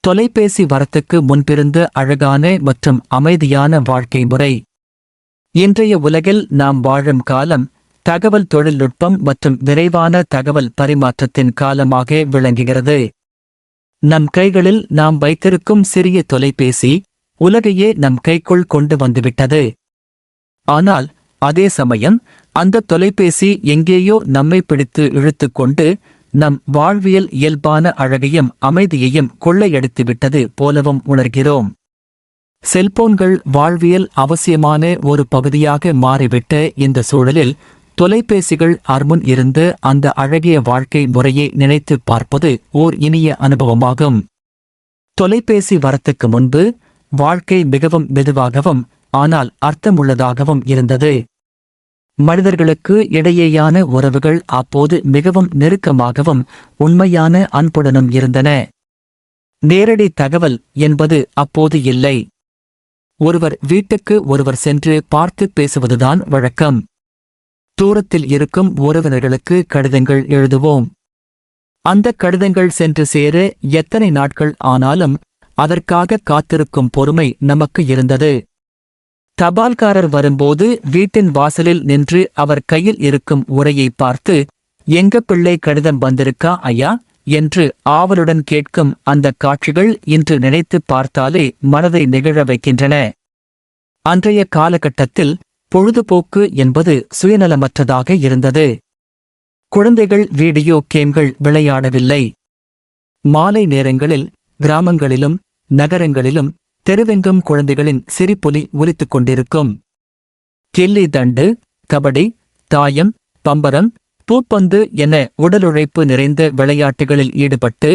தொலைபேசி வரத்துக்கு முன்பிருந்த அழகான மற்றும் அமைதியான வாழ்க்கை முறை. இன்றைய உலகில் நாம் வாழும் காலம் தகவல் தொழில்நுட்பம் மற்றும் விரைவான தகவல் பரிமாற்றத்தின் காலமாக விளங்குகிறது. நம் கைகளில் நாம் வைத்திருக்கும் சிறிய தொலைபேசி உலகையே நம் கைக்குள் கொண்டு வந்துவிட்டது. ஆனால் அதே சமயம் அந்த தொலைபேசி எங்கேயோ நம்மை பிடித்து இழுத்துக்கொண்டு நம் வாழ்வியல் இயல்பான அழகையும் அமைதியையும் கொள்ளையடித்துவிட்டது போலவும் உணர்கிறோம். செல்போன்கள் வாழ்வியல் அவசியமான ஒரு பகுதியாக மாறிவிட்ட இந்த சூழலில் தொலைபேசிகள் அருமுன் இருந்து அந்த அழகிய வாழ்க்கை முறையை நினைத்து பார்ப்பது ஓர் இனிய அனுபவமாகும். தொலைபேசி வரத்துக்கு முன்பு வாழ்க்கை மிகவும் மெதுவாகவும் ஆனால் அர்த்தமுள்ளதாகவும் இருந்தது. மனிதர்களுக்கு இடையேயான உறவுகள் அப்போது மிகவும் நெருக்கமாகவும் உண்மையான அன்புடனும் இருந்தன. நேரடி தகவல் என்பது அப்போது இல்லை. ஒருவர் வீட்டுக்கு ஒருவர் சென்று பார்த்து பேசுவதுதான் வழக்கம். தூரத்தில் இருக்கும் உறவினர்களுக்கு கடிதங்கள் எழுதுவோம். அந்த கடிதங்கள் சென்று சேர எத்தனை நாட்கள் ஆனாலும் அதற்காக காத்திருக்கும் பொறுமை நமக்கு இருந்தது. தபால்காரர் வரும்போது வீட்டின் வாசலில் நின்று அவர் கையில் இருக்கும் உரையை பார்த்து, எங்க பிள்ளை கடிதம் வந்திருக்கா ஐயா என்று ஆவலுடன் கேட்கும் அந்த காட்சிகள் இன்று நினைத்து பார்த்தாலே மனதை நெகிழ வைக்கின்றன. அன்றைய காலகட்டத்தில் பொழுதுபோக்கு என்பது சுயநலமற்றதாக இருந்தது. குழந்தைகள் வீடியோ கேம்கள் விளையாடவில்லை. மாலை நேரங்களில் கிராமங்களிலும் நகரங்களிலும் தெருவெங்கும் குழந்தைகளின் சிரிப்பொலி ஒலித்துக் கொண்டிருக்கும். கில்லி தண்டு, கபடி, தாயம், பம்பரம், பூப்பந்து என உடலுழைப்பு நிறைந்த விளையாட்டுகளில் ஈடுபட்டு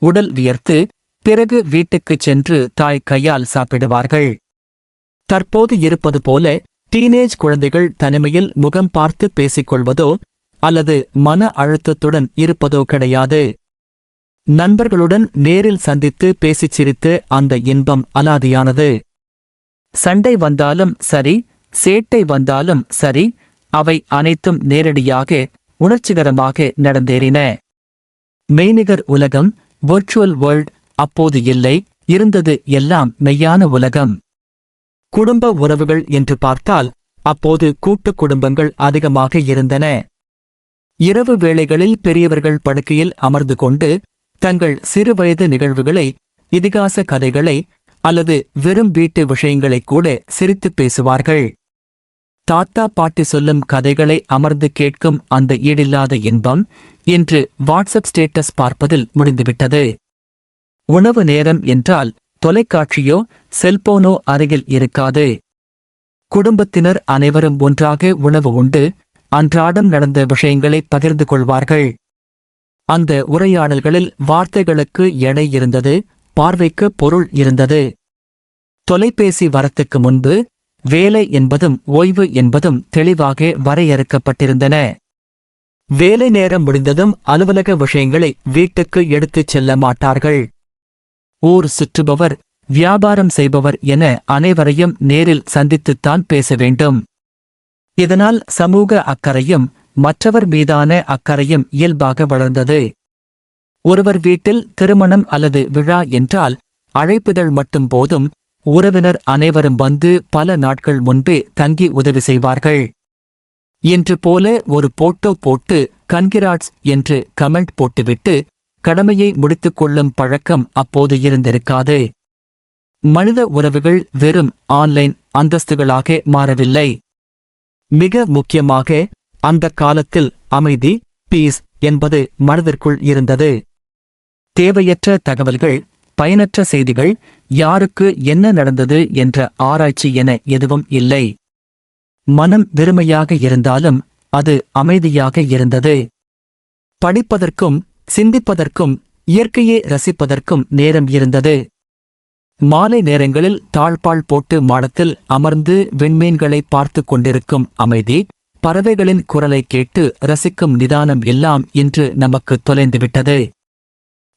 உடல் வியர்த்து பிறகு வீட்டுக்குச் சென்று தாய் கையால் சாப்பிடுவார்கள். தற்போது இருப்பது போல டீனேஜ் குழந்தைகள் தனிமையில் முகம் பார்த்து பேசிக்கொள்வதோ அல்லது மன அழுத்தத்துடன் இருப்பதோ கிடையாது. நண்பர்களுடன் நேரில் சந்தித்து பேசிச் சிரித்து அந்த இன்பம் அலாதியானது. சண்டை வந்தாலும் சரி, சேட்டை வந்தாலும் சரி, அவை அனைத்தும் நேரடியாக உணர்ச்சிகரமாக நடந்தேறின. மெய்நிகர் உலகம், வர்ச்சுவல் வேர்ல்ட் அப்போது இல்லை. இருந்தது எல்லாம் மெய்யான உலகம். குடும்ப உறவுகள் என்று பார்த்தால் அப்போது கூட்டு குடும்பங்கள் அதிகமாக இருந்தன. இரவு வேளைகளில் பெரியவர்கள் படுக்கையில் அமர்ந்து கொண்டு தங்கள் சிறுவயது நிகழ்வுகளை, இதிகாச கதைகளை அல்லது வெறும் வீட்டு விஷயங்களை கூட சிரித்துப் பேசுவார்கள். தாத்தா பாட்டி சொல்லும் கதைகளை அமர்ந்து கேட்கும் அந்த ஈடில்லாத இன்பம் இன்று வாட்ஸ்அப் ஸ்டேட்டஸ் பார்ப்பதில் முடிந்துவிட்டது. உணவு நேரம் என்றால் தொலைக்காட்சியோ செல்போனோ அருகில் இருக்காது. குடும்பத்தினர் அனைவரும் ஒன்றாக உணவு உண்டு அன்றாடம் நடந்த விஷயங்களை பகிர்ந்து கொள்வார்கள். அந்த உரையாடல்களில் வார்த்தைகளுக்கு எடை இருந்தது, பார்வைக்கு பொருள் இருந்தது. தொலைபேசி வரத்துக்கு முன்பு வேலை என்பதும் ஓய்வு என்பதும் தெளிவாக வரையறுக்கப்பட்டிருந்தன. வேலை நேரம் முடிந்ததும் அலுவலக விஷயங்களை வீட்டுக்கு எடுத்துச் செல்ல மாட்டார்கள். ஊர் சுற்றுபவர், வியாபாரம் செய்பவர் என அனைவரையும் நேரில் சந்தித்துத்தான் பேச வேண்டும். இதனால் சமூக அக்கறையும் மற்றவர் மீதான அக்கறையும் இயல்பாக வளர்ந்தது. ஒருவர் வீட்டில் திருமணம் அல்லது விழா என்றால் அழைப்பிதழ் மட்டும் போதும், உறவினர் அனைவரும் வந்து பல நாட்கள் முன்பே தங்கி உதவி செய்வார்கள். இன்று போல ஒரு போட்டோ போட்டு கன்கிராட்ஸ் என்று கமெண்ட் போட்டுவிட்டு கடமையை முடித்துக் கொள்ளும் பழக்கம் அப்போது இருந்திருக்காது. மனித உறவுகள் வெறும் ஆன்லைன் அந்தஸ்துகளாக மாறவில்லை. மிக முக்கியமாக அந்த காலத்தில் அமைதி, பீஸ் என்பது மனதிற்குள் இருந்தது. தேவையற்ற தகவல்கள், பயனற்ற செய்திகள், யாருக்கு என்ன நடந்தது என்ற ஆராய்ச்சி என எதுவும் இல்லை. மனம் வெறுமையாக இருந்தாலும் அது அமைதியாக இருந்தது. படிப்பதற்கும் சிந்திப்பதற்கும் இயற்கையை ரசிப்பதற்கும் நேரம் இருந்தது. மாலை நேரங்களில் தாழ்பாள் போட்டு மாடத்தில் அமர்ந்து விண்மீன்களை பார்த்து கொண்டிருக்கும் அமைதி, பறவைகளின் குரலை கேட்டு ரசிக்கும் நிதானம் எல்லாம் இன்று நமக்கு தொலைந்துவிட்டது.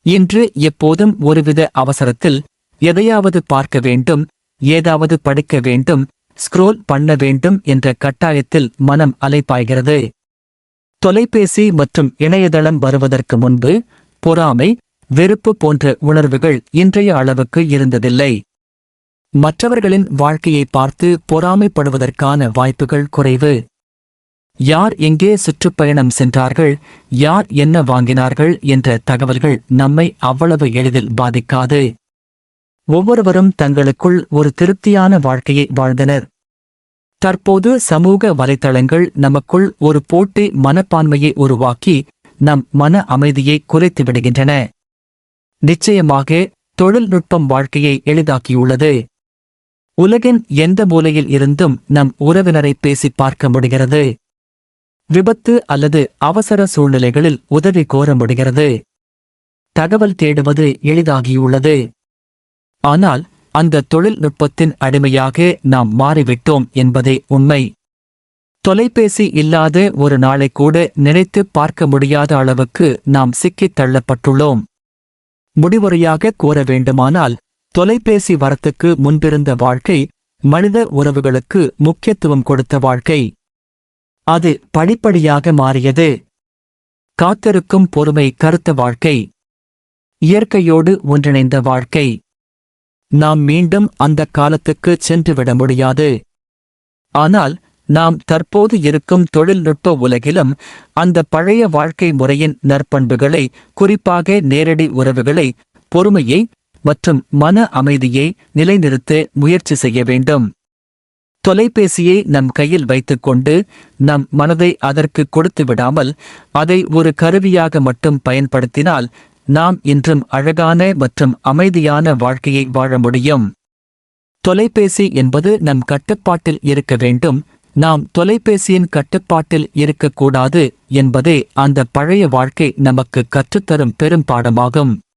இன்று எப்போதும் ஒருவித அவசரத்தில் எதையாவது பார்க்க வேண்டும், ஏதாவது படிக்க வேண்டும், ஸ்க்ரோல் பண்ண வேண்டும் என்ற கட்டாயத்தில் மனம் அலைபாய்கிறது. தொலைபேசி மற்றும் இணையதளம் வருவதற்கு முன்பு பொறாமை, வெறுப்பு போன்ற உணர்வுகள் இன்றைய அளவுக்கு இருந்ததில்லை. மற்றவர்களின் வாழ்க்கையை பார்த்து பொறாமைப்படுவதற்கான வாய்ப்புகள் குறைவு. யார் எங்கே சுற்றுப்பயணம் சென்றார்கள், யார் என்ன வாங்கினார்கள் என்ற தகவல்கள் நம்மை அவ்வளவு எளிதில் பாதிக்காது. ஒவ்வொருவரும் தங்களுக்குள் ஒரு திருப்தியான வாழ்க்கையை வாழ்ந்தனர். தற்போது சமூக வலைத்தளங்கள் நமக்குள் ஒரு போட்டி மனப்பான்மையை உருவாக்கி நம் மன அமைதியை குறைத்து விடுகின்றன. நிச்சயமாக தொழில்நுட்பம் வாழ்க்கையை எளிதாக்கியுள்ளது. உலகின் எந்த மூலையில் இருந்தும் நம் உறவினரை பேசி பார்க்க முடிகிறது. விபத்து அல்லது அவசர சூழ்நிலைகளில் உதவி கோர முடிகிறது. தகவல் தேடுவது எளிதாகியுள்ளது. ஆனால் அந்த தொழில்நுட்பத்தின் அடிமையாக நாம் மாறிவிட்டோம் என்பதே உண்மை. தொலைபேசி இல்லாத ஒரு நாளை கூட நினைத்து பார்க்க முடியாத அளவுக்கு நாம் சிக்கித் தள்ளப்பட்டுள்ளோம். முடிவுரையாக கூற வேண்டுமானால், தொலைபேசி வரத்துக்கு முன்பிருந்த வாழ்க்கை மனித உறவுகளுக்கு முக்கியத்துவம் கொடுத்த வாழ்க்கை. அது படிப்படியாக மாறியது. காத்திருக்கும் பொறுமை கருத்த வாழ்க்கை, இயற்கையோடு ஒன்றிணைந்த வாழ்க்கை. நாம் மீண்டும் அந்த காலத்துக்கு சென்றுவிட முடியாது. ஆனால் நாம் தற்போது இருக்கும் தொழில்நுட்ப உலகிலும் அந்த பழைய வாழ்க்கை முறையின் நற்பண்புகளை, குறிப்பாக நேரடி உறவுகளை, பொறுமையை மற்றும் மன அமைதியை நிலைநிறுத்த முயற்சி செய்ய வேண்டும். தொலைபேசியை நம் கையில் வைத்துக்கொண்டு நம் மனதை அதற்கு கொடுத்து விடாமல் அதை ஒரு கருவியாக மட்டும் பயன்படுத்தினால் நாம் இன்றும் அழகான மற்றும் அமைதியான வாழ்க்கையை வாழ முடியும். தொலைபேசி என்பது நம் கட்டுப்பாட்டில் இருக்க வேண்டும். நாம் தொலைபேசியின் கட்டுப்பாட்டில் இருக்கக்கூடாது என்பதே அந்த பழைய வாழ்க்கை நமக்கு கற்றுத்தரும் பெரும் பாடமாகும்.